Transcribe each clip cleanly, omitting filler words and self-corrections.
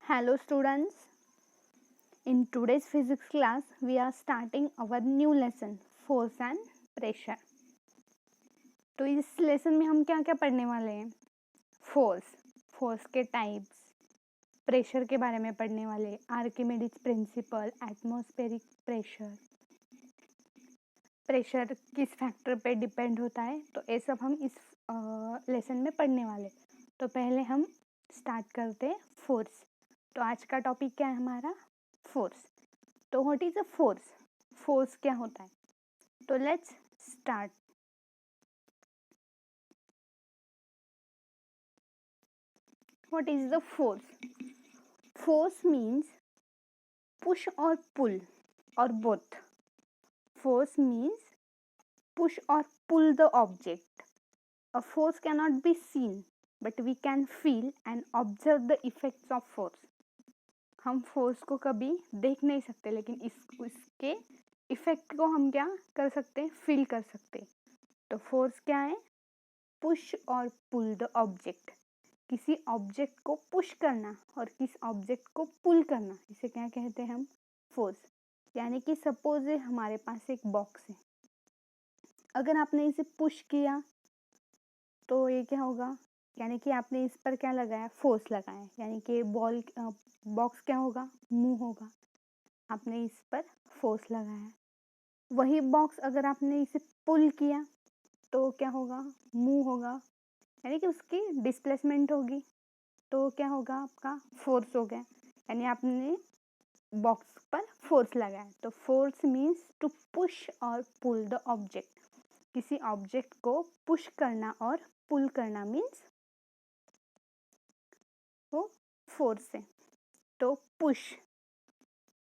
Hello students, in today's physics class we are starting our new lesson force and pressure. तो इस lesson में हम क्या क्या पढ़ने वाले हैं? फोर्स के टाइप्स, प्रेशर के बारे में पढ़ने वाले, आर्किमिडीज प्रिंसिपल, एटमॉस्फेरिक प्रेशर किस फैक्टर पे डिपेंड होता है, तो ये सब हम इस लेसन में पढ़ने वाले. तो पहले हम स्टार्ट करते हैं फोर्स. तो आज का टॉपिक क्या है हमारा? फोर्स. तो what is a force? Force क्या होता है? तो let's start. What is the force? Force means push और पुल और both. Force means push or pull the object. A force cannot be seen, but we can feel and observe the effects of force. हम force को कभी देख नहीं सकते, लेकिन इसके इफेक्ट को हम क्या कर सकते हैं? फील कर सकते हैं. तो फोर्स क्या है? पुश और पुल द ऑब्जेक्ट. किसी ऑब्जेक्ट को पुश करना और किस ऑब्जेक्ट को पुल करना, इसे क्या कहते हैं हम? फोर्स. यानी कि सपोज हमारे पास एक बॉक्स है, अगर आपने इसे पुश किया तो ये क्या होगा? यानी कि आपने इस पर क्या लगाया? फोर्स लगाया. यानी कि बॉक्स क्या होगा? मूव होगा. आपने इस पर फोर्स लगाया. वही बॉक्स अगर आपने इसे पुल किया तो क्या होगा? मूव होगा. यानी कि उसकी डिस्प्लेसमेंट होगी. तो क्या होगा? आपका फोर्स हो गया. यानी आपने बॉक्स पर फोर्स लगाया. तो फोर्स मीन्स टू पुश और पुल द ऑब्जेक्ट. किसी ऑब्जेक्ट को पुश करना और पुल करना मीन्स वो फोर्स है. तो पुश,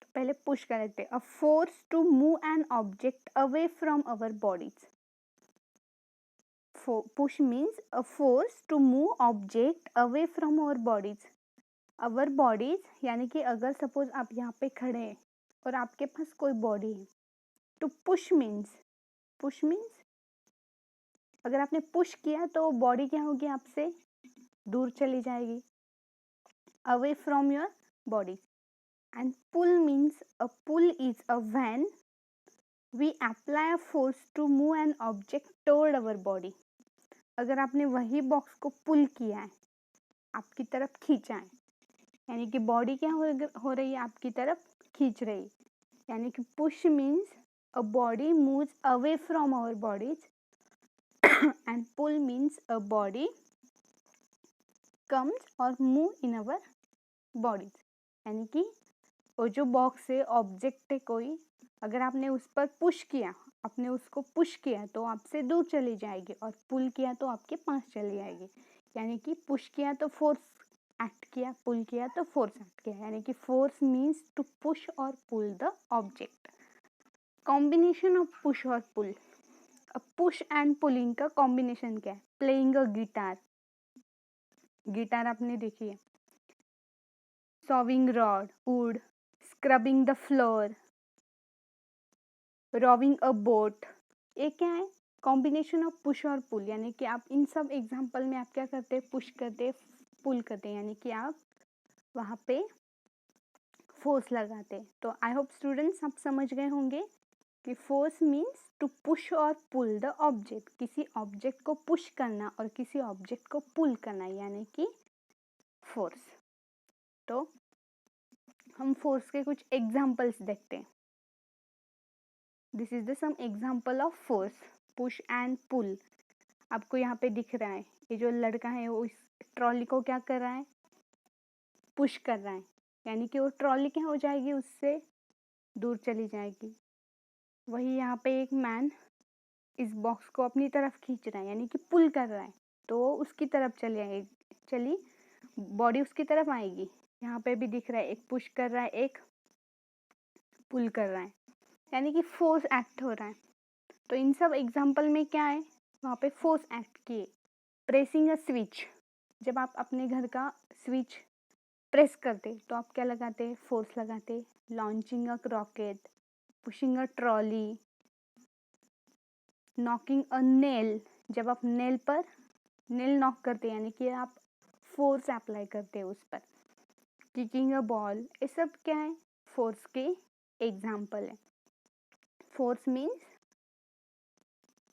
तो पहले पुश कर लेते हैं. A force to move an object away from our bodies. Push means a force to move object away from our bodies. Our bodies यानी कि अगर सपोज आप यहाँ पे खड़े हैं और आपके पास कोई बॉडी है. टू पुश मीन्स अगर आपने पुश किया तो बॉडी क्या होगी? आपसे दूर चली जाएगी, away from your body. And pull means a pull is a when we apply a force to move an object toward our body. अगर आपने वही बॉक्स को पुल किया है, आपकी तरफ खींचा है, यानी कि बॉडी क्या हो रही है? आपकी तरफ खींच रही है. यानी कि push means a body moves away from our bodies and pull means a body comes और मूव इन अवर बॉडीज. यानी कि वो जो बॉक्स है, ऑब्जेक्ट है कोई, अगर आपने उस पर पुश किया, आपने उसको पुश किया तो आपसे दूर चली जाएगी और पुल किया तो आपके पास चली जाएगी. यानी कि पुश किया तो फोर्स एक्ट किया, पुल किया तो फोर्स एक्ट किया. यानी कि फोर्स मीन्स टू पुश और pull the object. Combination of push और पुल. अब पुश एंड पुलिंग का कॉम्बिनेशन क्या है? प्लेइंग अ गिटार आपने देखी है. Sawing rod, wood, scrubbing the floor, rowing a boat. ये क्या है? कॉम्बिनेशन ऑफ पुश और पुल. यानी कि आप इन सब एग्जाम्पल में आप क्या करते हैं? पुश करते, पुल करते. यानी कि आप वहाँ पे फोर्स लगाते. तो आई होप स्टूडेंट्स आप समझ गए होंगे कि फोर्स मीन्स टू पुश और पुल द ऑब्जेक्ट. किसी ऑब्जेक्ट को पुश करना और किसी ऑब्जेक्ट को पुल करना, यानी कि फोर्स. तो हम फोर्स के कुछ एग्जाम्पल्स देखते हैं. This is the some example of force, push and pull. आपको यहाँ पे दिख रहा है, ये जो लड़का है वो इस ट्रॉली को क्या कर रहा है? पुश कर रहा है. यानी कि वो ट्रॉली क्या हो जाएगी? उससे दूर चली जाएगी. वही यहाँ पे एक मैन इस बॉक्स को अपनी तरफ खींच रहा है, यानी कि पुल कर रहा है. तो वो उसकी तरफ चली बॉडी उसकी तरफ आएगी. यहाँ पे भी दिख रहा है, एक पुश कर रहा है, एक पुल कर रहा है. यानी कि फोर्स एक्ट हो रहा है. तो इन सब एग्जाम्पल में क्या है? वहाँ पे फोर्स एक्ट किए. Pressing a switch. जब आप अपने घर का स्विच प्रेस करते तो आप क्या लगाते? फोर्स लगाते. Launching a rocket, pushing a trolley, knocking a nail. जब आप नेल नॉक करते यानी कि आप फोर्स अप्लाई करते हैं उस पर. किकिंग अ बॉल, ये सब क्या है, फोर्स के एग्जाम्पल है। फोर्स मीन्स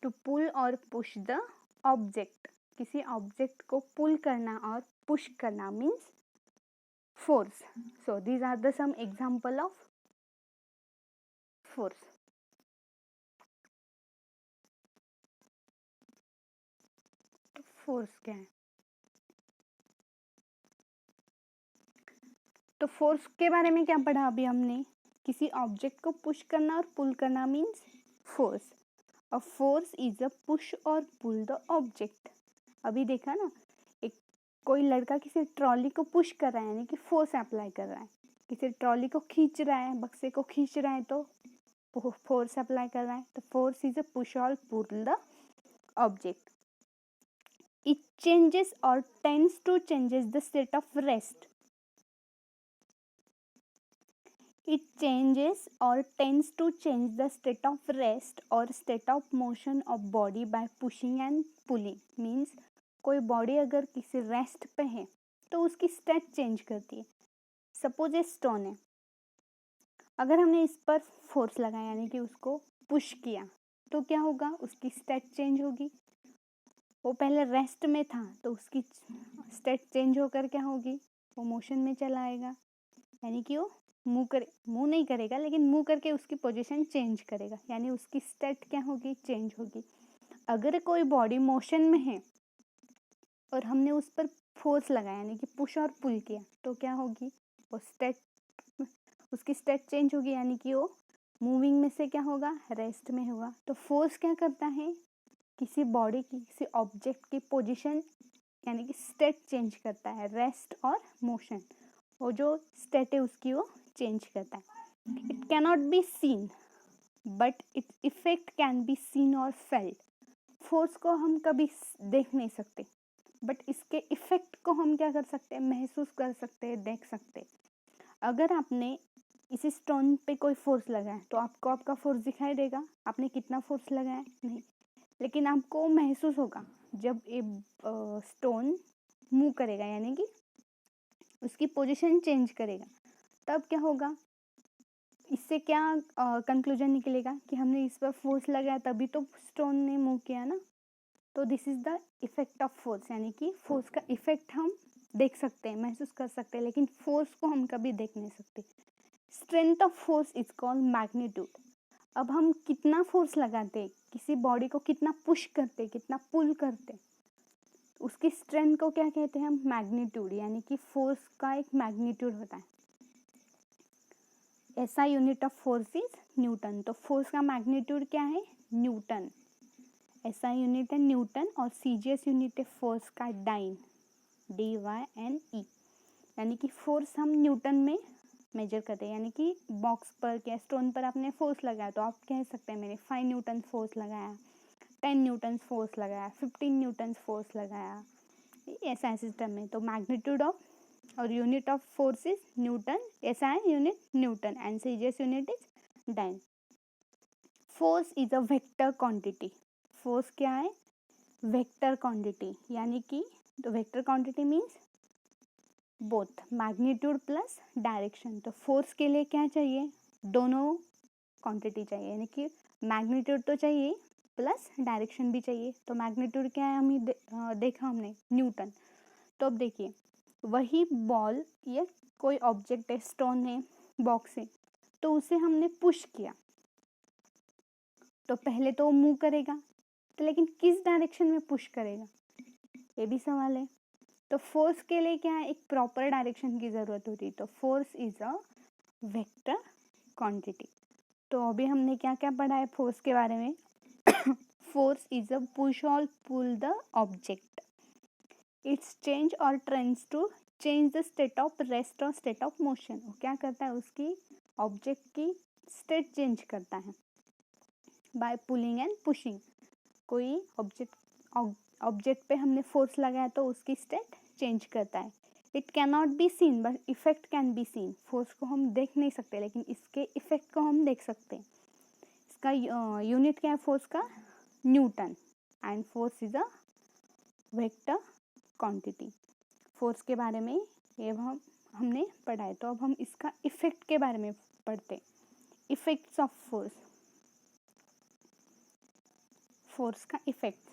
टू पुल और पुश द ऑब्जेक्ट, किसी ऑब्जेक्ट को पुल करना और पुश करना means force. So these are the some example of force. Force क्या है, तो फोर्स के बारे में क्या पढ़ा अभी हमने, किसी ऑब्जेक्ट को पुश करना और पुल करना means force. A force is a push और पुल द ऑब्जेक्ट। अभी देखा ना, एक कोई लड़का किसी ट्रॉली को पुश कर रहा है यानी कि फोर्स अप्लाई कर रहा है, किसी ट्रॉली को खींच रहा है, बक्से को खींच रहा है तो फोर्स अप्लाई कर रहा है। तो फोर्स इज अ पुश और pull the object. It changes or tends to changes the state of rest. It changes or tends to change the state of rest or state of motion of body by pushing and pulling. Means कोई body अगर किसी rest पे है तो उसकी state change करती है। Suppose ये स्टोन है, अगर हमने इस पर फोर्स लगाया यानी कि उसको पुश किया तो क्या होगा, उसकी स्टेट चेंज होगी। वो पहले रेस्ट में था तो उसकी स्टेट चेंज होकर क्या होगी, वो मोशन में चला आएगा, यानी कि वो मूव नहीं करेगा लेकिन मूव करके उसकी पोजीशन चेंज करेगा, यानी उसकी स्टेट क्या होगी, चेंज होगी। अगर कोई बॉडी मोशन में है और हमने उस पर फोर्स लगाया यानी कि पुश और पुल किया तो क्या होगी, वो स्टेट, उसकी स्टेट चेंज होगी, यानी कि वो मूविंग में से क्या होगा, रेस्ट में होगा। तो फोर्स क्या करता है, किसी बॉडी की, किसी ऑब्जेक्ट की पोजीशन यानी कि स्टेट चेंज करता है, रेस्ट और मोशन, वो जो स्टेट है उसकी वो चेंज करता है। It cannot be seen but its effect can be seen और फेल्ट। फोर्स को हम कभी देख नहीं सकते बट इसके इफेक्ट को हम क्या कर सकते हैं, महसूस कर सकते हैं, देख सकते हैं। अगर आपने इसी स्टोन पे कोई फोर्स लगाया तो आपको आपका फोर्स दिखाई देगा, आपने कितना फोर्स लगाया नहीं, लेकिन आपको महसूस होगा जब ये स्टोन मूव करेगा यानी कि उसकी पोजीशन चेंज करेगा, तब क्या होगा, इससे क्या कंक्लूजन निकलेगा कि हमने इस पर फोर्स लगाया तभी तो स्टोन ने मूव किया ना। तो this is the effect of force, यानी कि फोर्स का इफेक्ट हम देख सकते हैं, महसूस कर सकते हैं, लेकिन फोर्स को हम कभी देख नहीं सकते। Strength of force is called magnitude. अब हम कितना फोर्स लगाते, किसी बॉडी को कितना पुश करते, कितना पुल करते, उसकी स्ट्रेंथ को क्या कहते हैं हम, मैग्नीट्यूड, यानी कि फोर्स का एक मैग्नीट्यूड होता है। ऐसा unit of force is Newton. तो फोर्स का मैग्नीट्यूड क्या है, न्यूटन। ऐसा यूनिट है न्यूटन, और सीजीएस यूनिट है फोर्स का डाइन, DYNE, यानी कि फोर्स हम न्यूटन में मेजर करते हैं। यानी कि बॉक्स पर या स्टोन पर आपने फोर्स लगाया तो आप कह सकते हैं मैंने 5 न्यूटन फोर्स लगाया, 10 न्यूटन फोर्स लगाया, 15 न्यूटन फोर्स लगाया, ऐसा सिस्टम है। तो मैग्नीट्यूड ऑफ और unit of force is newton, ऐसा है unit newton, and CGS unit is dyne. Force is a vector quantity. Force क्या है, वेक्टर क्वांटिटी, यानी कि तो vector quantity means both magnitude plus direction. तो फोर्स के लिए क्या चाहिए, दोनों क्वांटिटी चाहिए, यानी कि मैग्नीट्यूड तो चाहिए प्लस डायरेक्शन भी चाहिए। तो मैग्नीट्यूड क्या है, हम देखा हमने न्यूटन। तो अब देखिए, वही बॉल या कोई ऑब्जेक्ट है, स्टोन है, बॉक्स है, तो उसे हमने पुश किया तो पहले तो वो मूव करेगा, तो लेकिन किस डायरेक्शन में पुश करेगा, ये भी सवाल है। तो फोर्स के लिए क्या है, एक प्रॉपर डायरेक्शन की जरूरत होती है। तो force is a vector quantity. तो अभी हमने क्या क्या पढ़ा है फोर्स के बारे में। फोर्स इज अ पुश और pull the object. Its change or trends to change the state of rest or state of motion. वो क्या करता है, उसकी ऑब्जेक्ट की स्टेट चेंज करता है बाय पुलिंग एंड पुशिंग। कोई ऑब्जेक्ट पे हमने फोर्स लगाया तो उसकी स्टेट चेंज करता है। It can not be seen but effect can be seen. Force को हम देख नहीं सकते लेकिन इसके इफेक्ट को हम देख सकते हैं। इसका यूनिट क्या है फोर्स का, Newton, and force is a vector quantity. Force के बारे में ये हमने पढ़ा है। तो अब हम इसका इफेक्ट के बारे में पढ़ते हैं। इफेक्ट्स ऑफ फोर्स, फोर्स का effect.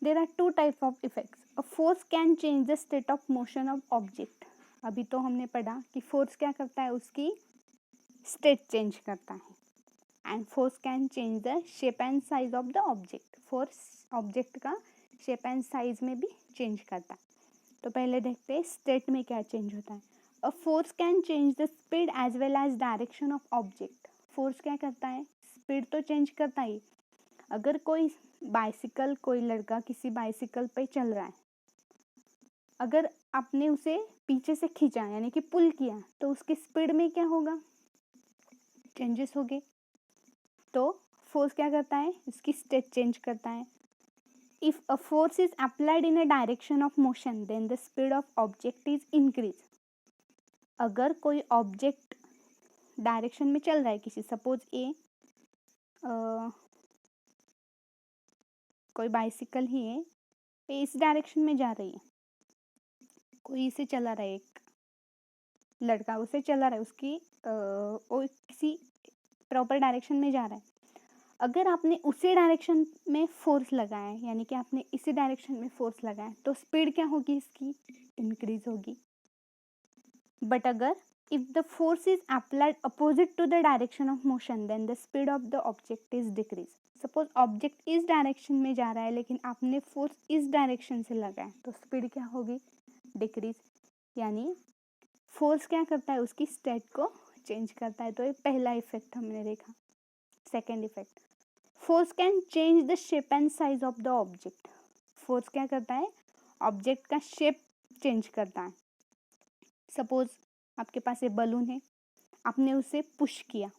There are two types of effects. A force can change the state of motion of object. अभी तो हमने पढ़ा कि फोर्स क्या करता है, उसकी स्टेट चेंज करता है। And force can change the shape and size of the object. Force object का शेप एंड साइज में भी चेंज करता है। तो पहले देखते हैं स्टेट में क्या चेंज होता है। A force can change the speed as well as direction of object. Force क्या करता है, स्पीड तो चेंज करता ही। अगर कोई बाइसिकल, कोई लड़का किसी बाइसिकल पे चल रहा है, अगर आपने उसे पीछे से खींचा यानी कि पुल किया, तो उसकी स्पीड में क्या होगा, चेंजेस होंगे। तो फोर्स क्या करता है, इसकी स्टेट चेंज करता है। If a force is applied in a direction of motion, then the speed of object is increase. अगर कोई ऑब्जेक्ट डायरेक्शन में चल रहा है किसी, सपोज ए कोई बाइसिकल ही है, ये इस डायरेक्शन में जा रही है, कोई इसे चला रहा है, एक लड़का उसे चला रहा है, उसकी वो किसी प्रॉपर डायरेक्शन में जा रहा है। अगर आपने उसी डायरेक्शन में फोर्स लगाया है, यानी कि आपने इसी डायरेक्शन में फोर्स लगाया, तो स्पीड क्या होगी, इसकी इंक्रीज होगी। बट अगर if the force is applied opposite to the direction of motion, then the speed of the object is decreased. Suppose object इस डायरेक्शन में जा रहा है, लेकिन आपने फोर्स इस डायरेक्शन से लगाया, तो स्पीड क्या होगी, डिक्रीज। यानी फोर्स क्या करता है, उसकी स्टेट को चेंज करता है। तो ये पहला इफेक्ट हमने देखा। Second effect, force can change the shape and size of the object. Force क्या करता है, ऑब्जेक्ट का शेप चेंज करता है। सपोज आपके पास ये बलून है, आपने उसे पुश किया,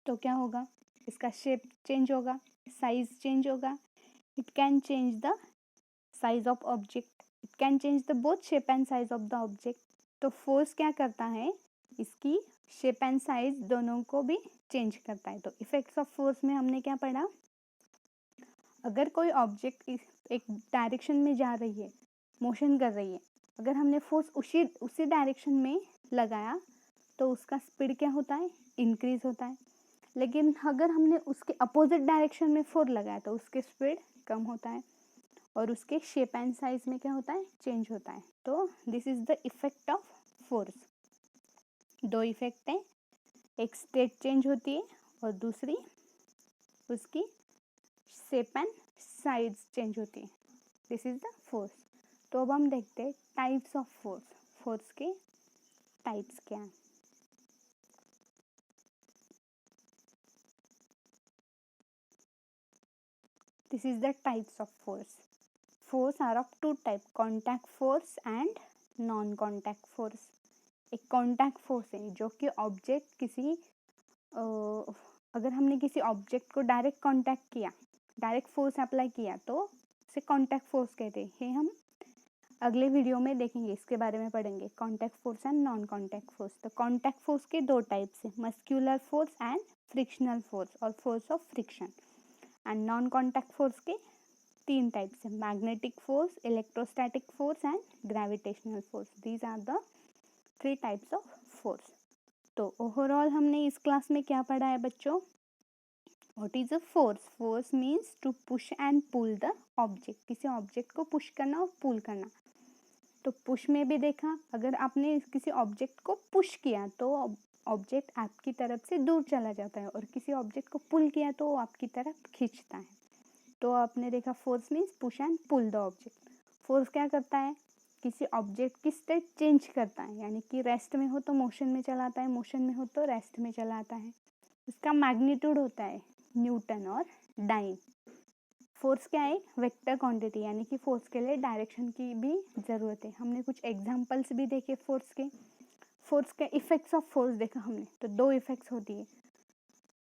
तो क्या होगा, इसका शेप चेंज होगा, साइज चेंज होगा। It can change the size of object, it can change the both shape and size of the object. तो फोर्स क्या करता है, इसकी शेप एंड साइज दोनों को भी चेंज करता है। तो इफेक्ट्स ऑफ फोर्स में हमने क्या पढ़ा, अगर कोई ऑब्जेक्ट एक डायरेक्शन में जा रही है, मोशन कर रही है, अगर हमने फोर्स उसी डायरेक्शन में लगाया, तो उसका स्पीड क्या होता है, इंक्रीज होता है। लेकिन अगर हमने उसके अपोजिट डायरेक्शन में फोर्स लगाया, तो उसके स्पीड कम होता है और उसके शेप एंड साइज में क्या होता है, चेंज होता है। तो this is the effect of force. दो इफेक्ट है, एक स्टेट चेंज होती है और दूसरी उसकी शेप एंड साइज चेंज होती है। This is the force. तो अब हम देखते हैं टाइप्स ऑफ फोर्स। फोर्स के टाइप्स क्या हैं। This is the types of force. Force are of two type, contact force and non contact force. एक कॉन्टैक्ट फोर्स है जो कि ऑब्जेक्ट किसी अगर हमने किसी ऑब्जेक्ट को डायरेक्ट कॉन्टैक्ट किया, डायरेक्ट फोर्स अप्लाई किया, तो उसे कॉन्टैक्ट फोर्स कहते हैं। हम अगले वीडियो में देखेंगे, इसके बारे में पढ़ेंगे, contact force and non contact force. तो कॉन्टैक्ट फोर्स के दो टाइप्स हैं, muscular force and frictional force or force of friction. And non contact force के तीन टाइप्स हैं, magnetic force, electrostatic force and gravitational force. These are the three types of force. तो overall हमने इस class में क्या पढ़ा है बच्चों, what is a force. Force means to push and pull the object, किसी ऑब्जेक्ट को पुश करना और पुल करना। तो पुश में भी देखा, अगर आपने किसी ऑब्जेक्ट को पुश किया तो ऑब्जेक्ट आपकी तरफ से दूर चला जाता है, और किसी ऑब्जेक्ट को पुल किया तो वो आपकी तरफ खींचता है। तो आपने देखा force means push and pull the object. Force क्या करता है, किसी ऑब्जेक्ट की स्टेट चेंज करता है, यानी कि रेस्ट में हो तो मोशन में चला आता है, मोशन में हो तो रेस्ट में चला आता है। उसका मैग्नीट्यूड होता है न्यूटन और डाइन। फोर्स क्या है, वेक्टर क्वांटिटी, यानी कि फोर्स के लिए डायरेक्शन की भी ज़रूरत है। हमने कुछ एग्जांपल्स भी देखे फोर्स के। फोर्स के इफेक्ट्स ऑफ फोर्स देखा हमने, तो दो इफेक्ट्स होती है।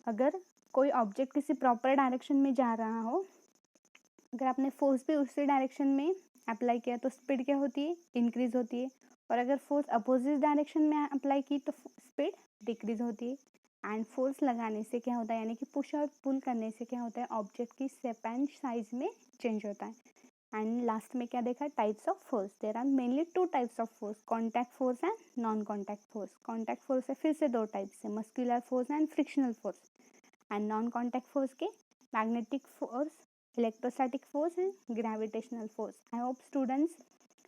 अगर कोई ऑब्जेक्ट किसी प्रॉपर डायरेक्शन में जा रहा हो, अगर आपने फोर्स भी उसी डायरेक्शन में अप्लाई किया, तो स्पीड क्या होती है, इंक्रीज होती है। और अगर फोर्स अपोजिट डायरेक्शन में अप्लाई की, तो स्पीड डिक्रीज होती है। एंड फोर्स लगाने से क्या होता है, यानी कि पुश और पुल करने से क्या होता है, ऑब्जेक्ट की शेप एंड साइज में चेंज होता है। एंड लास्ट में क्या देखा, types of force. There are mainly 2 types of force, contact force and non contact force. Contact force है फिर से 2 टाइप्स है, muscular force and frictional force. And non contact force के magnetic force, electrostatic force and gravitational force. I hope students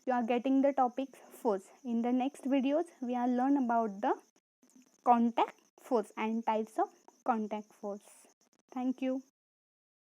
you are getting the topic force. In the next videos we are learn about the contact force and types of contact force. Thank you.